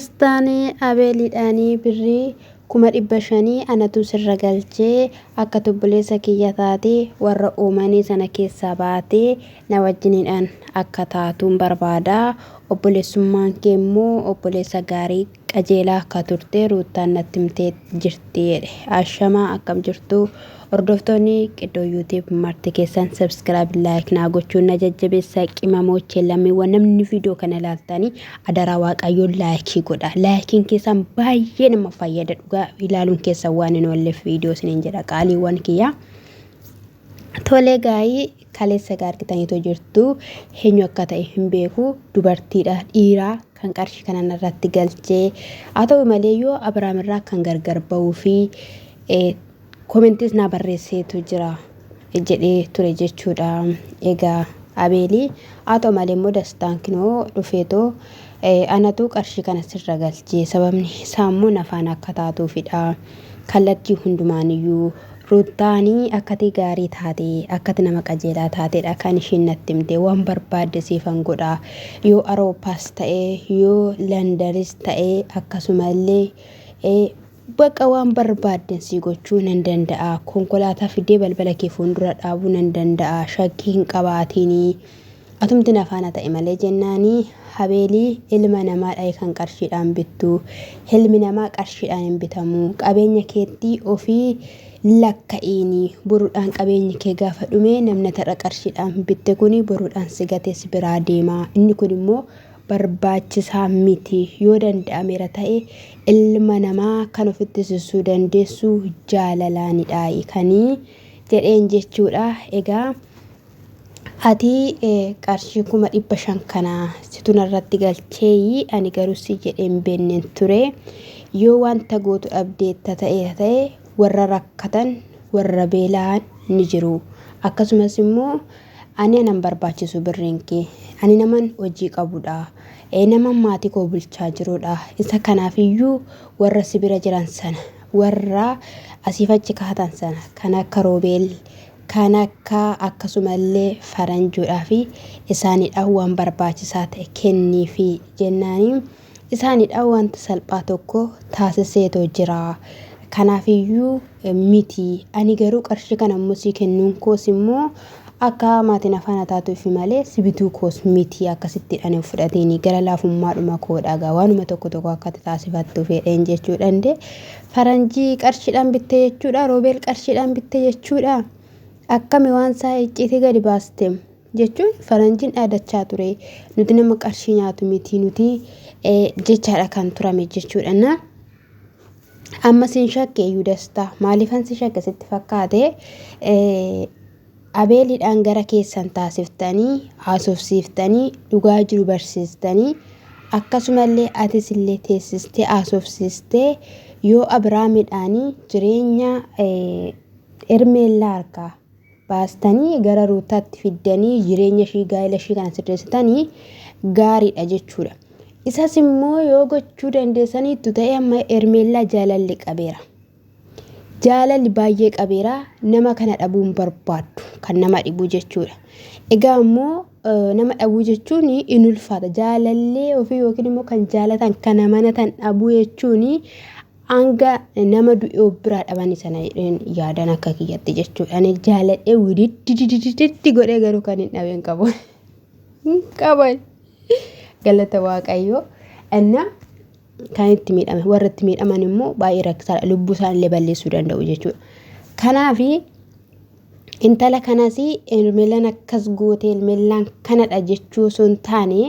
Dastaanii abeeliidhaanii birrii 500,000 anatu sirra galchee akka tobboleessa kiyya taatee warra uumanii sana keessaa baatee na wajjiniidhaan akka taatuun barbaada. Obboleessummaan kee immoo obboleessa gaarii qajeelaa akka turte Ruutaan natti himtee jirti. Ashamaa akkam jirtu hordoftoonni Qiddoo YouTube marti keessan subscribe like naa gochuun na jajjabeessaa qimamochee lammiiwwan namni viidiyoo kana ilaaltanii adaraa waaqayyoon like godha. Likein keessan baay'ee nama fayyada dhugaa ilaaluun keessan waan hin oolleef viidiyoo isiniin jedha qaaliiwwan kiyya. Tolee gaayii kaleessa gaargitaniitoo jirtu eenyu akka ta'e hin beeku dubartiidha dhiiraa kan qarshii kanan irratti galchee haa ta'u malee yoo Abrahaam irraa kan gargar ba'uu fi komentis na barreesseetu jira jedhee ture jechuudha. Egaa abeelii haa ta'u malee immoo dastaan kinoo dhufeetoo anatu qarshii kana sirra galchee sababni isaa immoo nafaan akka taatuufidha. Kallattii hundumaaniyyuu Ruutaanii akkati gaarii taatee akkati nama qajeelaa taateedha kan isheen natti himte waan barbaadde siifan godha. Yoo Awuroopaas ta'ee yoo Landanis ta'ee akkasumallee bakka waan barbaadden si gochuu nan danda'a. Konkolaataa fidee balbala kee fuuldura dhaabuu nan danda'a. Shakkii hin qabaatinii atumti nafaana ta'e malee jennaanii abeelii ilma namaadha kan qarshiidhaan bittu. Ilmi namaa qarshiidhaan hin bitamu. Qabeenya keetti ofii lakka'iini boruudhaan qabeenyi kee gaafa dhume namni tadha qarshiidhaan bitte kuni boruudhaan si gatees biraa deema. Inni kun immoo barbaachisaa miti. Yoo danda'ameera ta'e ilma namaa kan ofitti sissuu dandeessu jaalalaanidha kanii jedheen jechuudha. Egaa ati qarshii 500,000 kana situn irratti galchee ani garuu si jedheen bennen ture. Yoo wanta gootu dhabdeetta ta'e warra rakkatan warra beelaan ni jiru. Akkasumas immoo ani anan barbaachisu birriin kee ani naman hojii qabudha. Naman maatii koo bulchaa jirudha. Isa kanaafiyyuu warra sibira jiran sana warra asiif achi kaatan sana kan akka Roobeel kan akka akkasumallee faranjoodhaa fi isaanidha waan barbaachisaa ta'e kenniifi jennaanii isaanidha wanta salphaa tokko taasiseetoo jira. Kanaafiyyuu miti ani garuu qarshii kana immoo si kennuun koos immoo akka maatiin afaan taatuuf malee sibituu koos miti akkasitti ani fudhateenii gara laafummaadhuma koodhagaa waanuma tokko akka taasifattu fedheen jechuudha. Faranjii qarshiidhaan bitte jechuudha. Roobeel qarshiidhaan bitte jechuudha. Akkami waan isaa icciitii gadi baaste jechuun faranjiin dhaadachaa ture. Nuti nama qarshii nyaatu miti nuti jechaadha kan turame jechuudha. Amma sin shakkeeyyuu dastaa maaliifan si shakke sitti fakkaate abeeliidhaan gara keessan taasiftanii haasofsiiftanii dhugaa jiru barsiistanii akkasumallee atis illee teessistee haasofsiistee yoo Abrahaamidhaanii jireenya ermeellaa harkaa baastanii gara Ruutaatti fiddanii jireenya ishii gaa'ela ishii kana sirreessitanii gaariidha jechuudha. Isas immoo yoo gochuu dandeessaniitu ta'e amma ermeellaa jaalalli qabeera. Jaalalli baay'ee qabeera nama kana dhabuun barbaaddu kan nama dhibu jechuudha. Egaa immoo nama dhabuu jechuun in ulfaata. Jaalallee ofii yookiin immoo kan jaalatan kan amanatan dhabuu jechuun hanga nama du'e biraa dhabanii sana yaadan akka kiyyatti jechuudha. Ani jaaladhee widitti godhee garuu kan hin dhabeen qabu. Qaban. Galata waaqayyoo enna kan itti miidhame warra itti miidhaman immoo baay'ee rakkisaadha lubbuu isaanillee balleessuu danda'u jechuudha. Kanaafi intala kanas ermeellaan akkas gootee ermeellaan kanadha jechuu osoo hin taane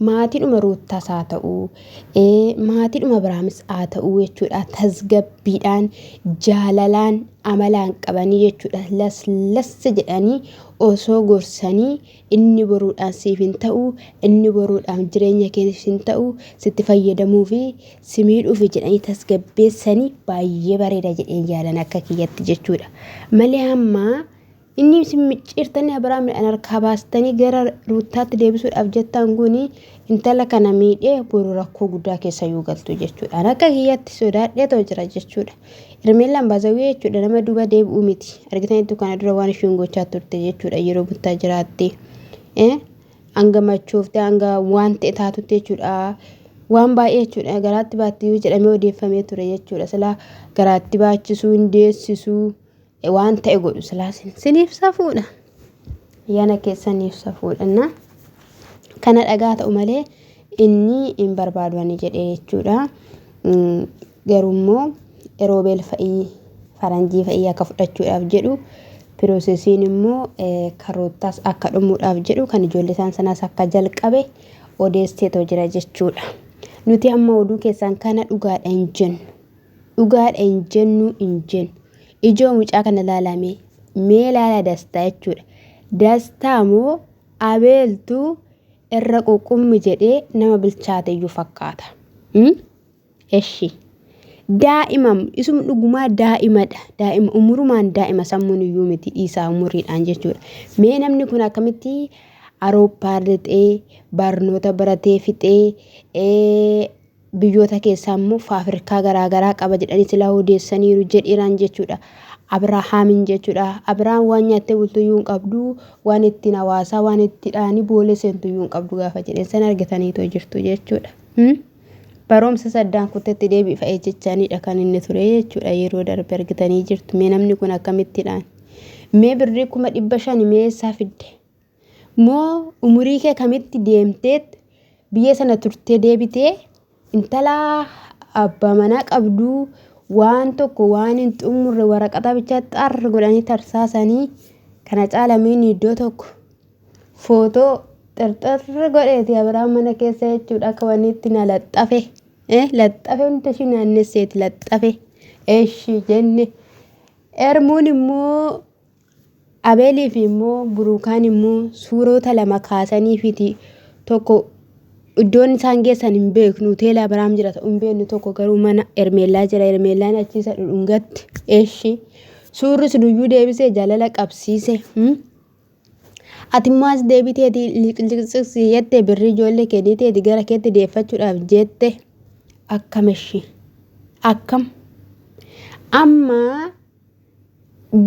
maatiidhuma Ruutaas haa ta'u maatiidhuma Abrahaamis haa ta'u jechuudha. Tasgabbiidhaan jaalalaan amalaan qabanii jechuudha. Lassi jedhanii osoo gorsanii inni boruudhaan siif hin ta'u inni boruudhaan jireenya keetiif hin ta'u sitti fayyadamuu fi si miidhuuf jedhanii tasgabbeessanii baay'ee bareeda jedheen yaadan akka kiyyatti jechuudha. Malee amma inni si micciirtanii Abrahaamidhaan harkaa baastanii gara Ruutaatti deebisuudhaaf jettan kuni intala kana miidhee boru rakkoo guddaa keessa yoo galtu jechuudha. Akka kiyyatti sodaadhee too jira jechuudha. Ermeellaan baasawee jechuudha nama duuba deebi'uu miti. Argitaniitu kana dura waan isheen gochaa turte jechuudha yeroo buttaa jiraatte. Hanga machoofte hanga waan ta'e taatutti jechuudha. waan baay'ee jechuudha garaatti baattii jedhamee odeeffamee ture jechuudha silaa garaatti baachisuu hin deessisuu waan ta'e godhu silaa siniif safuudha yana keessaniif safuudha kana dhagaa ta'u malee inni hin barbaadani jedhee jechuudha garummoo Roobel fa'ii faranjii fa'ii akka fudhachuudhaaf jedhu piroosesiin immoo karootaas akka dhumuudhaaf jedhu kan ijoollee isaan sanaas akka jalqabe odeesseetoo jira jechuudha. Nuti amma oduu keessan kana dhugaadha hin jennu. Dhugaadha hin jennu. Ijoo mucaa kana ilaalame mee ilaala dastaa jechuudha. Dastaa moo Abeeltuu irra quqqummi jedhee nama bilchaate iyyuu fakkaata. Eshi. Daa'imam isum dhugumaa daa'imadha. Daa'ima umurumaan daa'ima sammuun iyyuu miti dhiisaa umuriidhaan jechuudha. Mee namni kun akkamitti Awurooppaa dhaqee barnoota baratee fixee biyyoota keessaa immoo Afrikaa garaagaraa qaba jedhanii silaa odeessaniiru jedhiiraan jechuudha. Abrahaamin jechuudha. Abrahaam waan nyaattee bultu iyyuu hin qabdu waan ittiin hawaasaa waan itti dhaanii boolee seentu iyyuu hin qabdu gaafa jedheen san argataniitoo jirtu jechuudha. Barumsa saddaan kuteetti deebi'ee jechaanidha kan inni ture jechuudha yeroo darbe argatanii jirtu mee namni kun akkamittidhaan mee birrii 500 mee eessaa fidde moo umurii kee kamitti deemteet biyya sana turtee deebitee intala abbaa manaa qabduu waan tokko waan hin xumurre waraqata bicha xarra godhanii tarsaasanii kana caalamiin iddoo tokko footoo xarxarra godheeti Abrahaam mana keessa jechuudha akka wanni itti na laxxafe laxxafe hundi ishii naannesseeti laxxafe eeshi jenne ermuun immoo Abeelii fi immoo Burukaan immoo suurota lama kaasaniifiti tokko iddoon isaan geessan hin beeknu hoteela Abrahaam jira ta'uu hin beeknu tokko garuu mana Ermeellaa jira Ermeellaan achiisa dhudhungatti eeshi suurri sunuyyuu deebisee jaalala qabsiise ati immoo as deebiteeti liqliqsiqsi jette birrii ijoollee kenniteeti gara keetti deeffachuudhaaf jette akkamishi akkam amma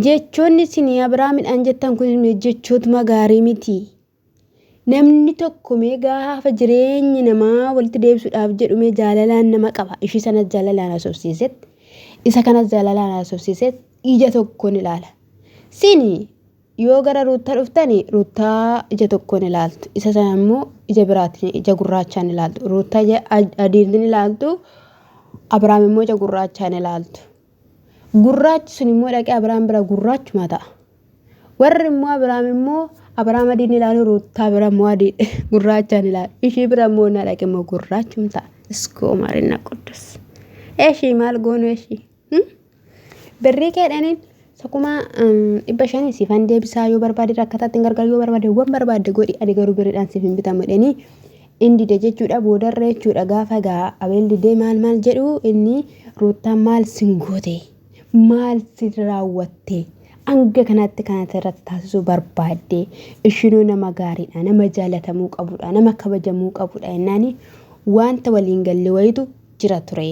jechoonni isin Abrahaamidhaan jettan kun jechootuma gaarii miti namni tokko mee gaafa jireenyi namaa walitti deebisuudhaaf jedhume jaalalaan nama qaba ishii sanas jaalalaan asoofsiiset isa kanas jaalalaan asoofsiiset ija tokkoon ilaala sini yoo gara ruutaa dhuftani ruutaa ija tokkoon ilaaltu isa sana immoo ija biraatiin ija gurraachaan ilaaltu ruutaa ija adiin ilaaltu Abrahaam immoo ija gurraachaan ilaaltu gurraachi sun immoo dhaqee Abrahaam bira gurraachuma ta'a warri immoo Abrahaam adiin ilaalu ruutaa bira immoo adii gurraachaan ilaalu ishii bira immoo na dhaqee immoo gurraachum ta'a iskoo maarina quddus eeshi maal goonu eeshi birrii keedhaniin Sakuma 500 siifan deebisaa yoo barbaade rakkataatti gargar yoo barbaade waan barbaade godhi ani garuu birriidhaan siif hin bitamu jedhanii indi jechuudha boodarra jechuudha gaafa gaa Abeel didee maal jedhu inni ruutaan maal singoote maal si raawwatte anga kanatti irratti taasisuu barbaadde ishinuu nama gaariidha nama jaalatamuu qabudha nama kabajamuu qabudha ennaani wanta waliin galle wayitu jira ture.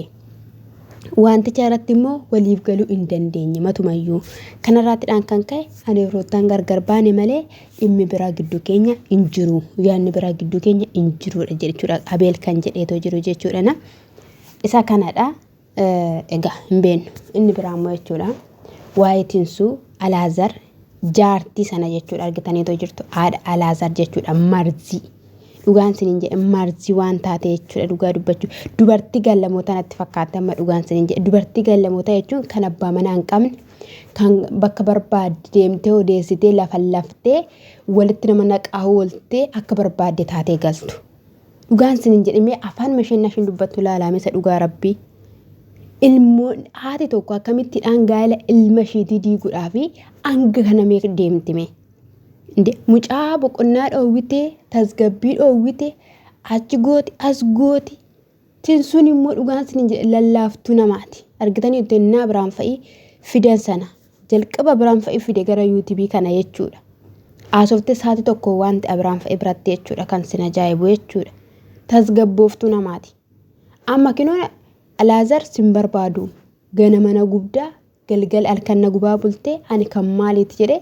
Wanticha irratti immoo waliif galuu hin dandeenye matumayyuu kanarraatidhaan kan ka'e ani rootaan gargar baane malee dhimmi biraa gidduu keenya hin jiru yaanni biraa gidduu keenya hin jirudha jechuudha Abeel kan jedheetoo jiru jechuudha isa kanadha egaa hin beeknu inni biraa immoo jechuudha waayitiinsu Alaazar jaartii sana jechuudha argitaniitoo jirtu haadha Alaazar jechuudha marzii dhugaan siniin jedhe marzii waan taate jechuudha dhugaa dubbachuu dubartii gallamoota natti fakkaata amma dhugaan siniin jedhe dubartii gallamoota jechuun kan abbaa manaa hin qabne kan bakka barbaadde deemtee odeessitee lafallaftee walitti nama naqaa ooltee akka barbaadde taatee galtu dhugaan siniin jedhee afaan masheennaashin dubbattu laalame isa dhugaa rabbii ilmoon haati tokko akkamittiidhaan gaala ilma isheetii diiguudhaa fi hanga kana mee deemtime mucaa boqonnaa dhoowwite tasgabbii dhoowwite achi gooti as gooti tinsuun immoo dhugaan siniin lallaaftuu namaati argitanii uttennaa Abrahaam fa'ii fidan sana jalqaba Abrahaam fa'ii fide gara YouTube kana jechuudha aasofte saati tokko wanti Abrahaam fa'ii biratte jechuudha kan sin ajaa'ibu jechuudha tasgabbooftuu namaati amma kinoona Alaazar sin barbaadu gana mana gubdaa galgal alkanna gubaa bultee ani kan maaliiti jedhe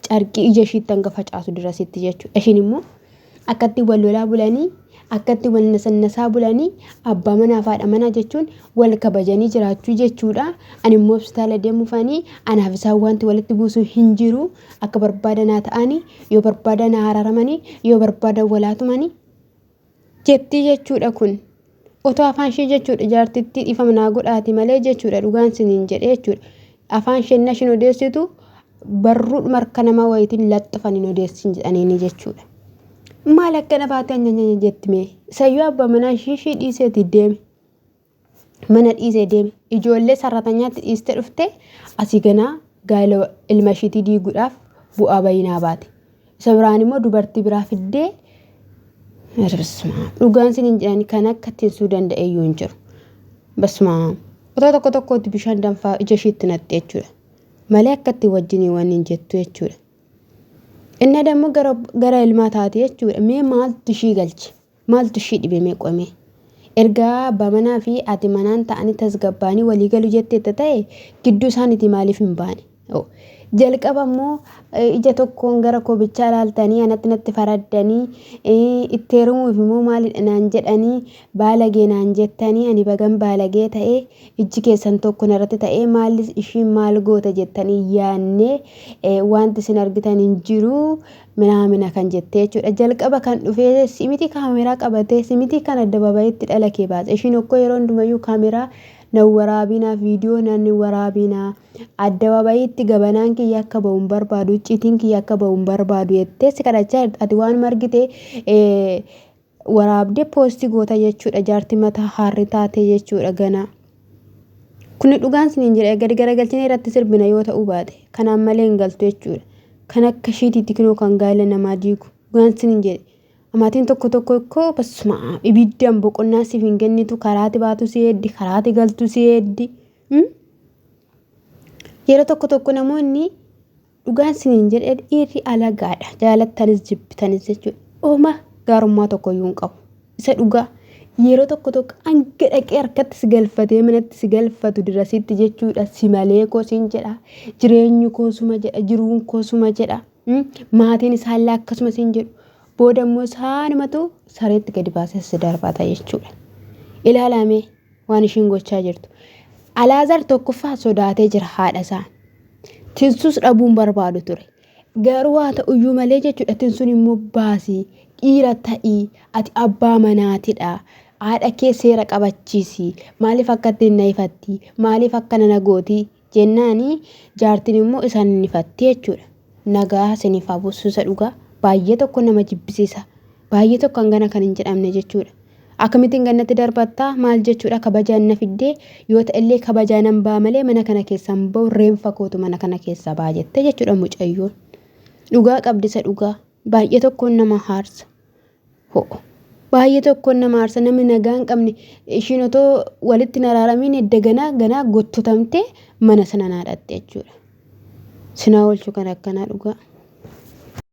carqii ija ishiitti hanga facaasu dirasitti jechuudha ishiin immoo akkatti wal lolaa bulanii akkatti wal nasannasaa bulanii abbaa manaa fi haadha manaa jechuun wal kabajanii jiraachuu jechuudha. Ani immoo hospitaala deemuufanii anaaf isaan wanti walitti buusuu hin jiru. Akka barbaadanaa ta'anii yoo barbaadan hararamanii yoo barbaadan walaatumanii jetti jechuudha kun. Otoo afaan ishee jechuudha jaartitti dhiifama godhaati malee jechuudha dhugaan isiniin jedhee jechuudha. Afaan isheen nashin odeessitu barruu marka nama wayitiin laxxafanii odeessin jedhanii jechuudha. Maal akkana baatee anyanya jettime sayyoo abbaa manaa ishee dhiiseeti deeme. Mana dhiisee deeme ijoollee sarratanyaatti dhiiste dhufte asii ganaa gaala ilma isheetii diiguudhaaf bu'aa bayinaa baate. Isa biraan immoo dubartii biraa fiddee dhugaan isiniin jedhanii kan akka tinsuu danda'e iyyuu hin jiru. Basmaa otoo tokko tokkotti bishaan danfaa ija isheetti natte jechuudha. Malee akkatti wajjinii waan hin jettu jechuudha. Inni dammoo gara ilmaa taate jechuudha. Mee maaltu ishii galche? Maaltu ishii dhibe mee qomee? Ergaa abbaa manaa fi haati manaan ta'anii tasgabbaanii walii galu jettee ta'e gidduu isaaniitii maaliif hin baane? Jalqaba immoo ija tokkoon gara koobichaa ilaaltanii anatti natti faraddanii itti heerumuuf immoo maalidha naan jedhanii baalagee naan jettanii ani bagan baalagee ta'ee ijji keessan tokko narratti ta'ee maalli ishiin maal goota jettanii yaannee wanti isin argitan hin jiru minaamina kan jettee jechuudha. Jalqaba kan dhufee simiti kaameraa qabatee simiti kan adda babayeetti dhala kee baase ishiin okkoo yeroo hundumayyuu kaameraa na waraabinaa viidiyoo nan waraabinaa adda babayeetti gabanaan kiyya akka ba'uun barbaadu icciitiin kiyya akka ba'uun barbaadu jettee si kadhachaa ati waan margite waraabdee poostii goota jechuudha. Jaartii mataa harri taate jechuudha ganaa. Kuni dhugaan isiniin jedhee gadi garagalchine irratti sirbina yoo ta'uu baate kanaan malee hin galtu jechuudha. Kan akka shiitiitti kinoo kan gaala namaa diigu dhugaan isiniin jedhe. Amaatiin tokko tokko basmaa ibiddaan boqonnaa siif hin kennitu karaati baatu si heddi karaati galtu si heddi. Yeroo tokko namoonni dhugaan isiniin jedhee dhiirri alagaadha jaalattanis jibbitanis jechuudha. Ooma gaarummaa tokkoyyuu hin qabu. Isa dhugaa yeroo tokko hanga dhaqee harkatti si galfatee manatti si galfatu dirasitti jechuudha. Si malee koosiin jedha jireenyi koosuma jedha jiruun koosuma jedha maatiin isaallee akkasumas hin jedhu. Booda immoo isaanumatu sareetti gadi baasee si darbata jechuudha. Ilaalamee waan ishiin gochaa jirtu. Alaazar tokkoffaa sodaatee jira haadha isaa. Tinsuus dhabuun barbaadu ture. Garuu haa ta'uyyuu malee jechuudha tinsuun immoo baasii dhiira ta'ii ati abbaa manaatidha. Haadha kee seera qabachiisi. Maaliif akkatti hin naifatti? Maaliif akka nana gooti? Jennaanii jaartiin immoo isaan hin ifatti jechuudha. Nagaa siniif abuusuusa dhugaa. Baay'ee tokko nama jibbisiisa. Baay'ee tokko hangana kan hin jedhamne jechuudha. Akkamittiin gannatti darbattaa maal jechuudha kabajaan na fiddee yoo ta'ellee kabajaan nan baa malee mana kana keessaa hin ba'u reenfa kootu mana kana keessaa baa jettee jechuudha mucayyoon. Dhugaa qabdisa dhugaa. Baay'ee tokko nama haarsa. Baay'ee tokko nama haarsa namni nagaa hin qabne ishiin otoo walitti naraaramiin edda ganaa gottotamtee mana sana naadhatte jechuudha. Sinaa oolchuu kan akkanaa dhugaa.